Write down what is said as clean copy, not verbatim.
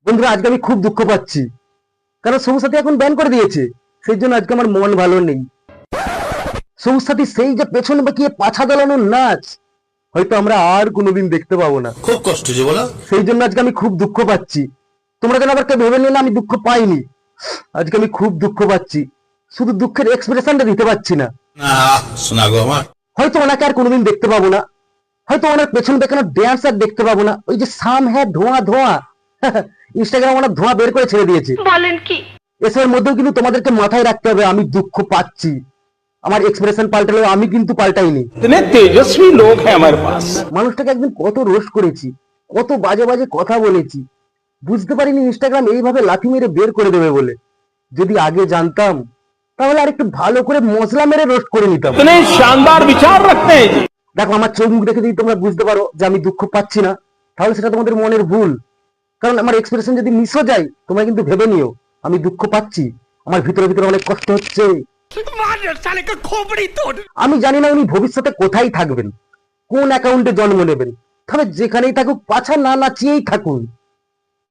বন্ধুরা, আজকে আমি খুব দুঃখ পাচ্ছি, কারণ সবুজ সাথী এখন ব্যান করে দিয়েছে। সেই জন্য আজকে আমার মন ভালো নেই। সবুজ সাথী সেই যে পেছন বাঁকিয়ে পাছা দোলানোর নাচ হয়তো আমরা আর কোনোদিন দেখতে পাবো না। খুব কষ্ট যে বলো। সেই জন্য আজকে আমি খুব দুঃখ পাচ্ছি। তোমরা যেন আবার কেউ ভেবে নিও না আমি দুঃখ পাইনি। আজকে আমি খুব দুঃখ পাচ্ছি, শুধু দুঃখের এক্সপ্রেশনটা দিতে পারছি না। শোনা গো আমার, হয়তো ওনাকে আর কোনোদিন দেখতে পাবো না, হয়তো ওনার পেছন বেঁকানো ড্যান্স আর দেখতে পাবো না। ওই যে সাম হ্যাঁ ধোঁয়া ধোঁয়া ইনস্টাগ্রাম ওনার ধোঁয়া বের করে ছেড়ে দিয়েছে। বলেন কি? এসবের মধ্যেও কিন্তু তোমাদেরকে মাথায় রাখতে হবে আমি দুঃখ পাচ্ছি। আমার এক্সপ্রেশন পাল্টালেও আমি কিন্তু পাল্টাইনি। इतने तेजस्वी लोग हैं हमारे पास। মানুষটাকে একদিন কত রোস্ট করেছি, কত বাজে বাজে কথা বলেছি, বুঝতে পারিনি ইনস্টাগ্রাম এইভাবে লাথি মেরে বের করে দেবে বলে। যদি আগে জানতাম তাহলে আর একটু ভালো করে মশলা মেরে রোস্ট করে নিতাম। इतने शानदार विचार रखते हैं जी। দেখো, আমার চোখ মুখ দেখে যদি তোমরা বুঝতে পারো যে আমি দুঃখ পাচ্ছি না, তাহলে সেটা তোমাদের মনের ভুল। কারণ আমার এক্সপ্রেশন যদি মিসও যায়, তোমরা কিন্তু ভেবে নিও আমি দুঃখ পাচ্ছি, আমার ভিতরে ভিতরে অনেক কষ্ট হচ্ছে। আমি জানি না উনি ভবিষ্যতে কোথায় থাকবেন, কোন অ্যাকাউন্টে জন্ম নেবেন, তবে যেখানেই থাকুক পাছা না নাচিয়েই থাকুন।